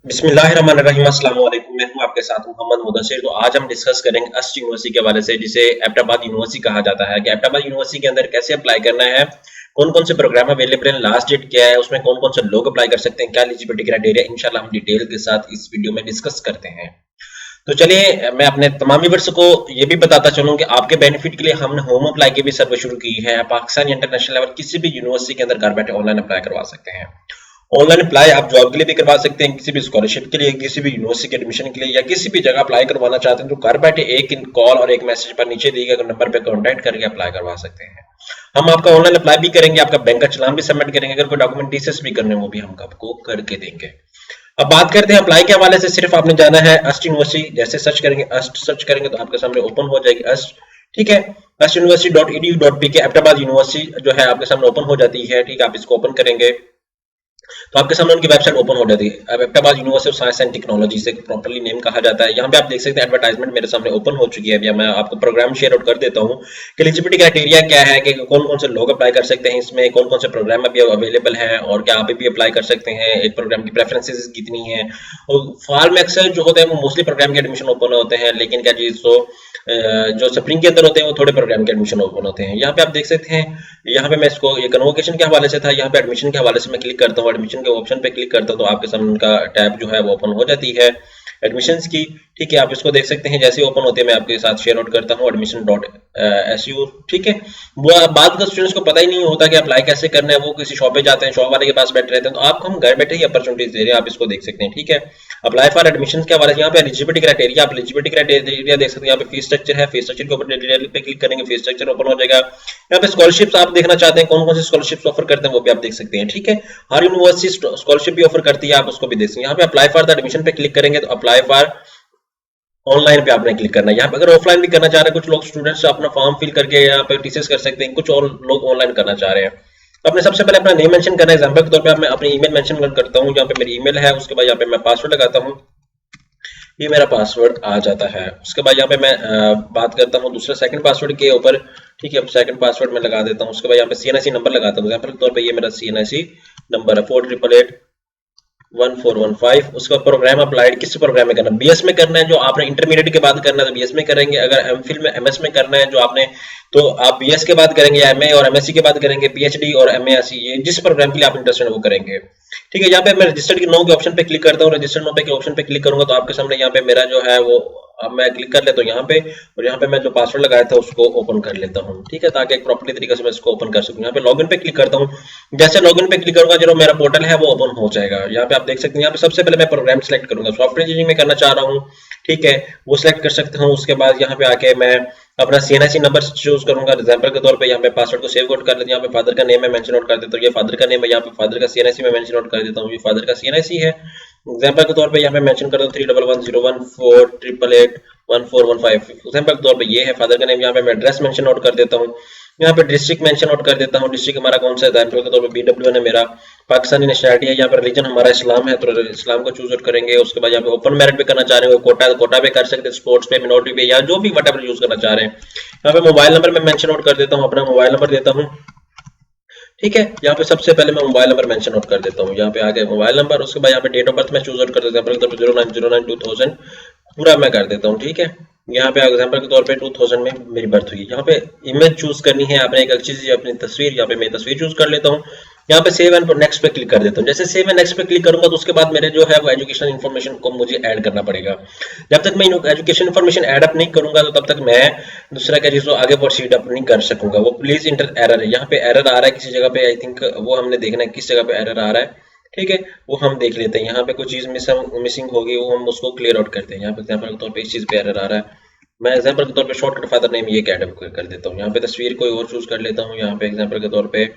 बिस्मिल्लाहिर्रहमानिर्रहीम, अस्सलाम वालेकुम। मैं हूं आपके साथ मोहम्मद मुदस्सिर। तो आज हम डिस्कस करेंगे अस्ट यूनिवर्सिटी के हवाले से, जिसे अब्बोत्ताबाद यूनिवर्सिटी कहा जाता है, कि अब्बोत्ताबाद यूनिवर्सिटी के अंदर कैसे अप्लाई करना है, कौन कौन से प्रोग्राम अवेलेबल हैं, लास्ट डेट क्या है, उसमें कौन कौन से लोग अप्लाई कर सकते हैं, क्या एलिजिबिलिटी क्राइटेरिया, इंशाल्लाह हम डिटेल के साथ इस वीडियो में डिस्कस करते हैं। तो चलिए मैं अपने तमाम व्यूअर्स को ये भी बताता चलूं कि आपके बेनिफिट के लिए हमने होम अप्लाई की भी सर्विस शुरू की है। पाकिस्तान इंटरनेशनल लेवल किसी भी यूनिवर्सिटी के अंदर घर बैठे ऑनलाइन अप्लाई करवा सकते हैं। ऑनलाइन अप्लाई आप जॉब के लिए भी करवा सकते हैं, किसी भी स्कॉलरशिप के लिए, किसी भी यूनिवर्सिटी के एडमिशन के लिए, या किसी भी जगह अप्लाई करवाना चाहते हैं तो घर बैठे एक कॉल और एक मैसेज पर नीचे दिए गए नंबर पर कॉन्टैक्ट करके अप्लाई करवा सकते हैं। हम आपका ऑनलाइन अप्लाई भी करेंगे, आपका बैंक का चालान भी सबमिट करेंगे, अगर कोई डॉक्यूमेंटेशन भी करने वो भी हम आपको करके देंगे। अब बात करते हैं अप्लाई के हवाले से। सिर्फ आपने जाना है अस्ट यूनिवर्सिटी, जैसे सर्च करेंगे अस्ट सर्च करेंगे तो आपके सामने ओपन हो जाएगी अस्ट, ठीक है। अस्ट यूनिवर्सिटी.edu.pk अब्बोत्ताबाद यूनिवर्सिटी जो है आपके सामने ओपन हो जाती है, ठीक है। आप इसको ओपन करेंगे तो आपके सामने उनकी वेबसाइट ओपन हो जाती है। अब Abbottabad university of science and technology से प्रॉपर्ली नेम कहा जाता है। यहाँ पे आप देख सकते हैं एडवर्टाइजमेंट मेरे सामने ओपन हो चुकी है। मैं आपको प्रोग्राम शेयर आउट कर देता हूँ कि एलिजिबिलिटी क्राइटेरिया क्या है, कि कौन कौन से लोग अप्लाई कर सकते हैं, इसमें कौन कौन से प्रोग्राम अभी अवेलेबल हैं, और क्या आप भी अप्लाई कर सकते हैं, एक प्रोग्राम की प्रेफरेंसेस कितनी है। और फॉल में अक्सर जो होते हैं वो मोस्टली प्रोग्राम के एडमिशन ओपन होते हैं, लेकिन क्या चीज तो जो स्प्रिंग के अंदर होते हैं वो थोड़े प्रोग्राम के एडमिशन ओपन होते हैं। यहाँ पे आप देख सकते हैं, यहाँ पे मैं इसको ये कन्वोकेशन के हवाले से था, यहाँ पे एडमिशन के हवाले से मैं क्लिक करता हूँ, एडमिशन के ऑप्शन पे क्लिक करता हूँ तो आपके सामने उनका टैब जो है वो ओपन हो जाती है एडमिशंस की, ठीक है। आप इसको देख सकते हैं, जैसे ओपन होते हैं मैं आपके साथ शेयर आउट करता हूँ admission.su, ठीक है। वो बाद का स्टूडेंट्स को पता ही नहीं होता कि अप्लाई कैसे करना है, वो किसी शॉप पे जाते हैं, शॉप वाले के पास बैठे रहते हैं, तो आपको हम घर बैठे ही अपॉर्चुनिटीज दे रहे हैं, आप इसको देख सकते हैं, ठीक है। अप्लाई फॉर एडमिशन के हवाले से यहाँ पे एलिजिबिलिटी क्राइटेरिया, आप एलिजिबिलिटी क्राइटेरिया देख सकते हैं। यहाँ पे फीस स्ट्रक्चर है, फीस स्ट्रक्चर के ऊपर डिटेल पे क्लिक करेंगे, फीस स्ट्रक्चर ओपन हो जाएगा। यहाँ पे स्कॉलरशिप्स आप देखना चाहते हैं, कौन कौन सी स्कॉलरशिप्स ऑफर करते हैं वो भी आप देख सकते हैं, ठीक है। हर यूनिवर्सिटी स्कॉलरशिप भी ऑफर करती है, आप उसको भी देख सकते हैं। यहाँ पे अप्लाई फॉर द एडमिशन पे क्लिक करेंगे तो अप्लाई फॉर ऑनलाइन पे आपने क्लिक करना है। यहाँ पे अगर ऑफलाइन भी करना चाह रहे हैं, कुछ लोग स्टूडेंट्स अपना फॉर्म फिल करके यहाँ पे टीसीएस कर सकते हैं, कुछ और लोग ऑनलाइन करना चाह रहे हैं। तो आपने सबसे पहले अपना नेम मेंशन करना है। एग्जांपल के तौर पे मैं अपनी ईमेल मेंशन करता हूँ, यहाँ पे मेरी ईमेल है, उसके बाद यहाँ पे मैं पासवर्ड लगाता हूँ, ये मेरा पासवर्ड आ जाता है। उसके बाद यहाँ पे मैं बात करता हूँ दूसरा सेकंड पासवर्ड के ऊपर, ठीक है। सेकंड पासवर्ड मैं लगा देता हूँ। उसके बाद यहाँ पे सीएनआईसी नंबर लगाता हूँ, एग्जांपल के तौर पे ये मेरा सीएनआईसी नंबर है 48881415। उसका प्रोग्राम अप्लाइड किस प्रोग्राम में करना है, बीएस में करना है, जो आपने इंटरमीडिएट के बाद करना है तो बीएस में करेंगे। अगर एमफिल में एमएस में करना है जो आपने, तो आप बीएस के बाद करेंगे, या एमए और एमएससी के बाद करेंगे, पीएचडी और एमएससी, ये जिस प्रोग्राम के लिए आप इंटरेस्टेड है वो करेंगे, ठीक है। यहाँ पे मैं रजिस्टर्ड नो के ऑप्शन पे क्लिक करता हूँ। रजिस्टर्ड नो पे के ऑप्शन पे क्लिक करूंगा तो आपके सामने यहाँ पे मेरा जो है वो, अब मैं क्लिक कर लेता हूँ यहाँ पे, और यहाँ पे मैं जो पासवर्ड लगाया था उसको ओपन कर लेता हूँ, ठीक है, ताकि एक प्रॉपर्ली तरीके से मैं इसको ओपन कर सकूँ। यहाँ पे लॉगिन पे क्लिक करता हूँ। जैसे लॉगिन पे क्लिक करूंगा जो मेरा पोर्टल है वो ओपन हो जाएगा। यहाँ पे आप देख सकते हैं, यहाँ पे सबसे पहले मैं प्रोग्राम सेलेक्ट करूंगा, सॉफ्टवेयर इंजीनियरिंग में करना चाह रहा हूँ, ठीक है, वो सिलेक्ट कर सकते हूँ। उसके बाद यहाँ पे आके मैं अपना सीएनआईसी नंबर चूज करूंगा। एग्जांपल के तौर पे यहाँ पे पासवर्ड को सेव आउट कर लेते हैं। यहाँ पे फादर का नेम मैं मेंशन आउट कर देता हूँ, ये फादर का नेम है। यहाँ पे फादर का सीएनआईसी मैं मेंशन आउट कर देता हूँ, ये फादर का सीएनआईसी है। एग्जांपल के तौर पे यहाँ पे मेंशन करता हूँ 311014881415। एग्जांपल के तौर पे ये है फादर का नेम। यहाँ पे मैं एड्रेस मेंशन आउट कर देता हूँ, यहाँ पे डिस्ट्रिक्ट मेंशन आउट कर देता हूँ, डिस्ट्रिक्ट हमारा कौन सा है, एग्जांपल के तौर पे बीडब्ल्यू है मेरा, पाकिस्तानी नेशनलिटी है। यहाँ पर रिलीजन हमारा इस्लाम है तो इस्लाम को चूज आउट करेंगे। उसके बाद यहाँ पे ओपन मेरिट पे करना चाह रहे हो, कोटा पे कर सकते हैं, स्पोर्ट्स पे, मिनोरिटी पे, या जो भी व्हाटएवर यूज करना चाह रहे हैं। यहाँ पे मोबाइल नंबर मैं मेंशन आउट कर देता हूँ, अपना मोबाइल नंबर देता हूँ, ठीक है। यहाँ पे सबसे पहले मैं मोबाइल नंबर मेंशन आउट कर देता हूँ, यहाँ पे आगे मोबाइल नंबर। उसके बाद यहाँ पे डेट ऑफ बर्थ मैं चूज आउट कर देता हूँ, 09092000 पूरा मैं कर देता हूँ, ठीक है। यहाँ पे एग्जांपल के तौर पे 2000 में मेरी बर्थ हुई। यहाँ पे इमेज चूज करनी है आपने, एक अच्छी सी अपनी तस्वीर, यहाँ पे मैं तस्वीर चूज कर लेता हूँ। यहाँ पे सेव एंड नेक्स्ट पे क्लिक कर देता हूँ। जैसे सेव एंड नेक्स्ट पे क्लिक करूंगा तो उसके बाद मेरे जो है वो एजुकेशनल इन्फॉर्मेशन को मुझे ऐड करना पड़ेगा। जब तक मैं एजुकेशन इन्फॉर्मेशन ऐड अप नहीं करूंगा तो तब तक मैं दूसरा क्या चीज आगे प्रोसीड अप नहीं कर सकूंगा। वो प्लीज इंटर एरर है, यहाँ पे एरर आ रहा है किसी जगह पे, आई थिंक वो हमने देखना है किस जगह पे एरर आ रहा है, ठीक है, वो हम देख लेते हैं। यहाँ पे कुछ चीज मिसिंग होगी, वो हम उसको क्लियर आउट करते हैं। यहाँ पे एग्जांपल के तौर पे इस चीज पे एरर आ रहा है, मैं एग्जांपल के तौर पे शॉर्टकट फादर नेम ये ऐड कर देता हूँ। यहाँ पे तस्वीर कोई और चूज कर लेता हूँ, यहाँ पे एग्जांपल के तौर पे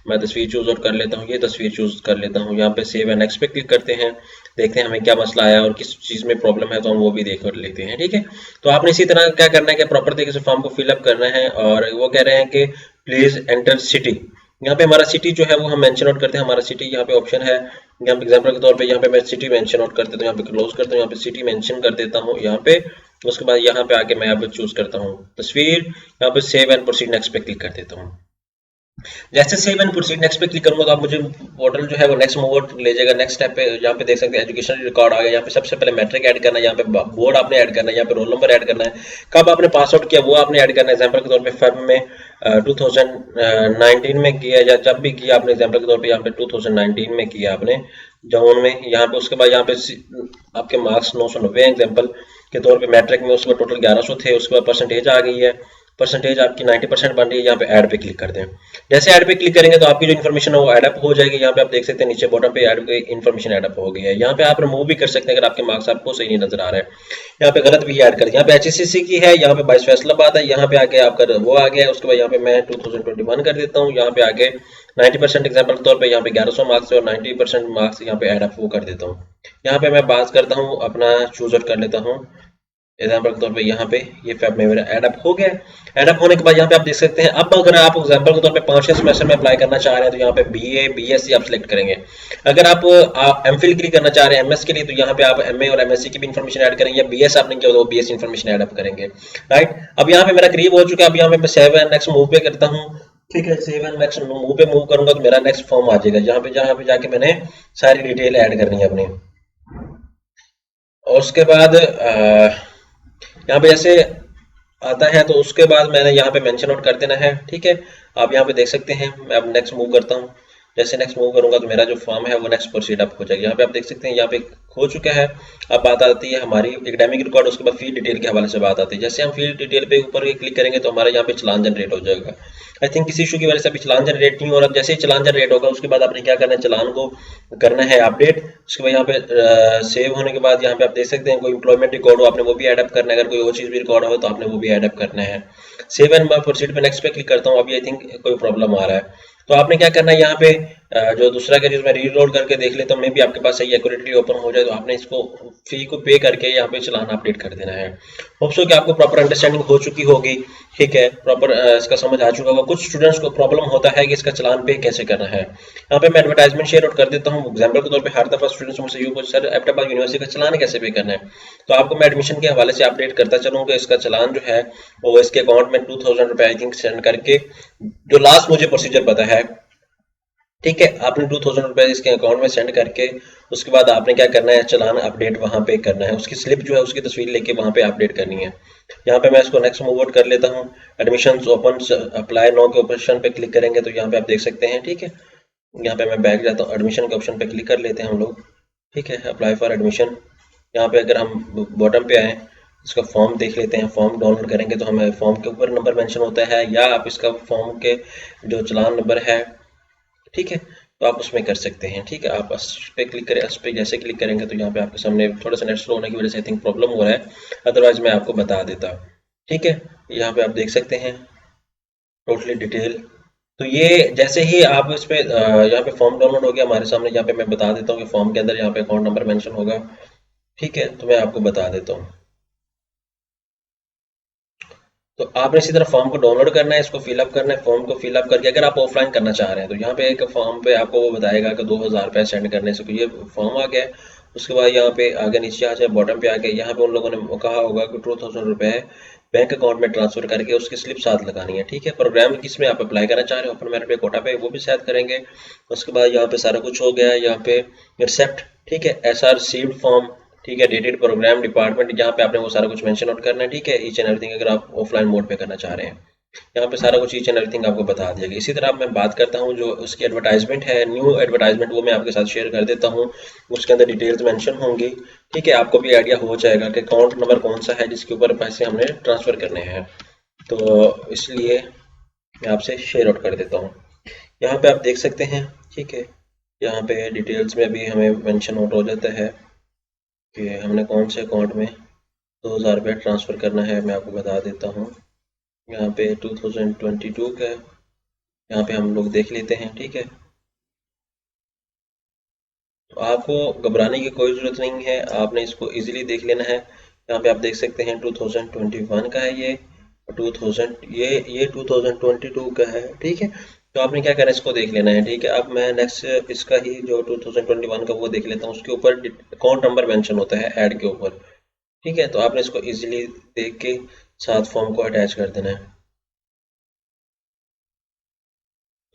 मैं तस्वीर चूज और कर लेता हूँ, ये तस्वीर चूज कर लेता हूँ। यहाँ पे सेव एंड नेक्स्ट पे क्लिक करते हैं, देखते हैं हमें क्या मसला आया और किस चीज में प्रॉब्लम है तो हम वो भी देख लेते हैं, ठीक है। तो आपने इसी तरह क्या करना है कि प्रॉपर तरीके से फॉर्म को फिलअप करना है। और वो कह रहे हैं कि प्लीज एंटर सिटी, यहाँ पे हमारा सिटी जो है वो हम मेंशन आउट करते हैं, हमारा सिटी यहाँ पे ऑप्शन है। यहाँ पे एग्जांपल के तौर पे यहाँ पे मैं सिटी मेंशन आउट कर देता हूँ, यहाँ पे क्लोज करता हूँ, यहाँ पे सिटी मेंशन कर देता हूँ यहाँ पे। उसके बाद यहाँ पे आके मैं यहाँ पे चूज करता हूँ तस्वीर, यहाँ पे सेव एंड प्रोसीड नेक्स्ट पे क्लिक कर देता हूँ। जैसे सेव एंड प्रोसीड नेक्स्ट पे क्लिक करूंगा तो आप मुझे पोर्टल जो है वो नेक्स्ट मूव ले जाएगा। नेक्स्ट स्टेप पे यहाँ पे देख सकते हैं एजुकेशन रिकॉर्ड आ गया। यहाँ पे सबसे पहले मैट्रिक ऐड करना है, यहाँ पे बोर्ड आपने ऐड करना है, यहाँ पे रोल नंबर ऐड करना है, कब आपने पास आउट किया वो आपने ऐड करना है। एग्जाम्पल के तौर पे फेब में 2019 में किया, या जब भी किया आपने, एग्जाम्पल के तौर पे यहाँ पे 2019 में किया आपने जून में। यहाँ पे उसके बाद यहाँ पे आपके मार्क्स 990 एग्जाम्पल के तौर पे मैट्रिक में, उसके बाद टोटल 1100 थे, उसके बाद परसेंटेज आ गई है, परसेंटेज आपकी 90% बन रही है। यहाँ पे ऐड पे क्लिक कर दें। जैसे ऐड पे क्लिक करेंगे तो आपकी जो इन्फॉर्मेशन है वो ऐड अप हो जाएगी। यहाँ पे आप देख सकते हैं नीचे बॉटम पे ऐड पे इन्फॉर्मेशन ऐड अप हो गई है। यहाँ पे आप रिमूव भी कर सकते हैं अगर आपके मार्क्स आपको सही नहीं नजर आ रहा है। यहाँ पे गलत भी ऐड कर, यहाँ पे एचएससीसी की है, यहाँ पे 22 फैसलाबाद है, यहाँ पे आके आपका वो आ गया है। उसके बाद यहाँ पे मैं 2021 कर देता हूँ, यहाँ पे आके 90% एग्जाम्पल के तौर पे यहाँ पे 1100 मार्क्स है और 90% मार्क्स यहाँ पे ऐड अप वो कर देता हूँ। यहाँ पे मैं बात करता हूँ अपना चूज आउट कर लेता हूँ एग्जाम्पल के तौर पे। यहाँ पे ये फेब में मेरा एड अप हो गया। एड अप होने के बाद यहाँ पे आप देख सकते हैं, अब अगर आप एग्जाम्पल के तौर पे 5वें सेमेस्टर में अप्लाई करना चाह रहे हैं तो यहाँ पे बीए बीएससी आप सिलेक्ट करेंगे। अगर आप एमफिल के लिए करना चाह रहे हैं एमएस के लिए, तो यहाँ पे आप एमए और एमएससी की भी इन्फॉर्मेशन ऐड करेंगे, या बीएस आपने किया तो बीएस इन्फॉर्मेशन ऐड अप करेंगे। राइट, अब यहाँ पे मेरा करीब हो चुका है। अब यहाँ पे मैं सेव एंड नेक्स्ट मूव पे करता हूँ। ठीक है, सेव एंड नेक्स्ट मूव पे मूव करूंगा तो मेरा नेक्स्ट फॉर्म आ जाएगा। जहाँ पे जाके मैंने सारी डिटेल ऐड करनी है अपनी। और उसके बाद यहाँ पे जैसे आता है तो उसके बाद मैंने यहाँ पे मेंशन आउट कर देना है। ठीक है, आप यहाँ पे देख सकते हैं। मैं अब नेक्स्ट मूव करता हूँ। जैसे नेक्स्ट मूव करूंगा तो मेरा जो फॉर्म है वो नेक्स्ट प्रोसीड अप हो जाएगा। यहाँ पे आप देख सकते हैं, यहाँ पे हो चुका है। अब बात आती है हमारी एकेडमिक रिकॉर्ड, उसके बाद फी डिटेल के हवाले से बात आती है। जैसे हम फी डिटेल पे ऊपर क्लिक करेंगे तो हमारे यहाँ पे चलान जनरेट हो जाएगा। आई थिंक किसी इशू की वजह से अभी चलान जनरेट नहीं हो रहा। जैसे ही चलान जनरेट होगा उसके बाद आपने क्या करना है, चलान को करना है अपडेट। उसके बाद यहाँ पे सेव होने के बाद यहाँ पे आप देख सकते हैं कोई एम्प्लॉयमेंट रिकॉर्ड हो आपने वो भी एडअप करना है। अगर कोई और चीज़ भी रिकॉर्ड हो तो आपने वो भी एडअप करना है। सेव एंड प्रोसीड पे नेक्स्ट पे क्लिक करता हूँ। अभी आई थिंक कोई प्रॉब्लम आ रहा है तो आपने क्या करना है, यहाँ पे जो दूसरा का मैं रीलोड करके देख लेता हूँ, मे भी आपके पास सही एक्यूरेटली ओपन हो जाए, तो आपने इसको फी को पे करके यहाँ पे चलान अपडेट कर देना है। होप सो कि आपको प्रॉपर अंडरस्टैंडिंग हो चुकी होगी। ठीक है, प्रॉपर इसका समझ आ चुका होगा। कुछ स्टूडेंट्स को प्रॉब्लम होता है कि इसका चलान पे कैसे करना है। यहाँ पे मैं एडवर्टाइजमेंट शेयर आउट कर देता हूँ। एग्जाम्पल के तौर पे हर दफा स्टूडेंट्स मुझसे यूँ पूछते सर अहमदाबाद यूनिवर्सिटी का चलान कैसे पे करना है, तो आपको मैं एडमिशन के हवाले से अपडेट करता चलूँगा। इसका चलान जो है वो इसके अकाउंट में 2000 रुपये आई थिंक सेंड करके, जो लास्ट मुझे प्रोसीजर पता है। ठीक है, आपने 2000 रुपये इसके अकाउंट में सेंड करके उसके बाद आपने क्या करना है, चलान अपडेट वहां पे करना है। उसकी स्लिप जो है उसकी तस्वीर लेके वहां पे अपडेट करनी है। यहाँ पे मैं इसको नेक्स्ट मूव आउट कर लेता हूँ। एडमिशन ओपन अप्लाई नो के ऑप्शन पे क्लिक करेंगे तो यहाँ पे आप देख सकते हैं। ठीक है, यहाँ पे मैं बैक जाता हूँ, एडमिशन के ऑप्शन पे क्लिक कर लेते हैं हम लोग। ठीक है, अप्लाई फॉर एडमिशन। यहाँ पे अगर हम बॉटम पे आए इसका फॉर्म देख लेते हैं। फॉर्म डाउनलोड करेंगे तो हमें फॉर्म के ऊपर नंबर मेंशन होता है, या आप इसका फॉर्म के जो चलान नंबर है, ठीक है, तो आप उसमें कर सकते हैं। ठीक है, आप उस पर क्लिक करें। उस पर जैसे क्लिक करेंगे तो यहाँ पे आपके सामने थोड़ा सा नेट स्लो होने की वजह से आई थिंक प्रॉब्लम हो रहा है, अदरवाइज मैं आपको बता देता। ठीक है, यहाँ पे आप देख सकते हैं टोटली डिटेल। तो ये जैसे ही आप इस पे यहाँ पे फॉर्म डाउनलोड हो गया हमारे सामने, यहाँ पे मैं बता देता हूँ कि फॉर्म के अंदर यहाँ पे अकाउंट नंबर मेंशन होगा। ठीक है, तो मैं आपको बता देता हूँ। तो आपने इसी तरह फॉर्म को डाउनलोड करना है, इसको फिलअप करना है। फॉर्म को फिलअप करके अगर आप ऑफलाइन करना चाह रहे हैं तो यहाँ पे एक फॉर्म पे आपको वो बताएगा कि 2000 रुपये सेंड करने से, तो ये फॉर्म आ गया है। उसके बाद यहाँ पे आगे नीचे आ जाए, बॉटम पे आके यहाँ पे उन लोगों ने कहा होगा कि 2000 रुपये बैंक अकाउंट में ट्रांसफर करके उसकी स्लिप साथ लगानी है। ठीक है, प्रोग्राम किस में आप अप्लाई करना चाह रहे हो, ओपन मेरिट पे कोटा पे, वो भी साथ करेंगे। उसके बाद यहाँ पे सारा कुछ हो गया है। यहाँ पे एक्सेप्ट, ठीक है, एसआर रिसीव्ड फॉर्म, ठीक है, डेटेड प्रोग्राम डिपार्टमेंट, जहाँ पे आपने वो सारा कुछ मेंशन आउट करना है। ठीक है, ईच एंड एवरीथिंग अगर आप ऑफलाइन मोड पे करना चाह रहे हैं, यहाँ पे सारा कुछ ईच एंड एवरीथिंग आपको बता दिया गया। इसी तरह मैं बात करता हूँ जो उसकी एडवर्टाइजमेंट है, न्यू एडवर्टाइजमेंट, वो मैं आपके साथ शेयर कर देता हूँ। उसके अंदर डिटेल्स मेंशन होंगी। ठीक है, आपको भी आइडिया हो जाएगा कि अकाउंट नंबर कौन सा है जिसके ऊपर पैसे हमने ट्रांसफर करने हैं, तो इसलिए मैं आपसे शेयर आउट कर देता हूँ। यहाँ पे आप देख सकते हैं। ठीक है, यहाँ पे डिटेल्स में भी हमें मेंशन आउट हो जाता है कि हमने कौन से अकाउंट में 2000 रुपये ट्रांसफ़र करना है। मैं आपको बता देता हूँ, यहाँ पे 2022 का यहाँ पे हम लोग देख लेते हैं। ठीक है, तो आपको घबराने की कोई ज़रूरत नहीं है, आपने इसको इजीली देख लेना है। यहाँ पे आप देख सकते हैं 2021 का है ये, 2000 ये 2022 का है। ठीक है, तो आपने क्या करना है, इसको देख लेना है। ठीक है, अब मैं नेक्स्ट इसका ही जो 2021 का वो देख लेता हूँ। उसके ऊपर अकाउंट नंबर मेंशन होता है ऐड के ऊपर। ठीक है, तो आपने इसको इजीली देख के साथ फॉर्म को अटैच कर देना है।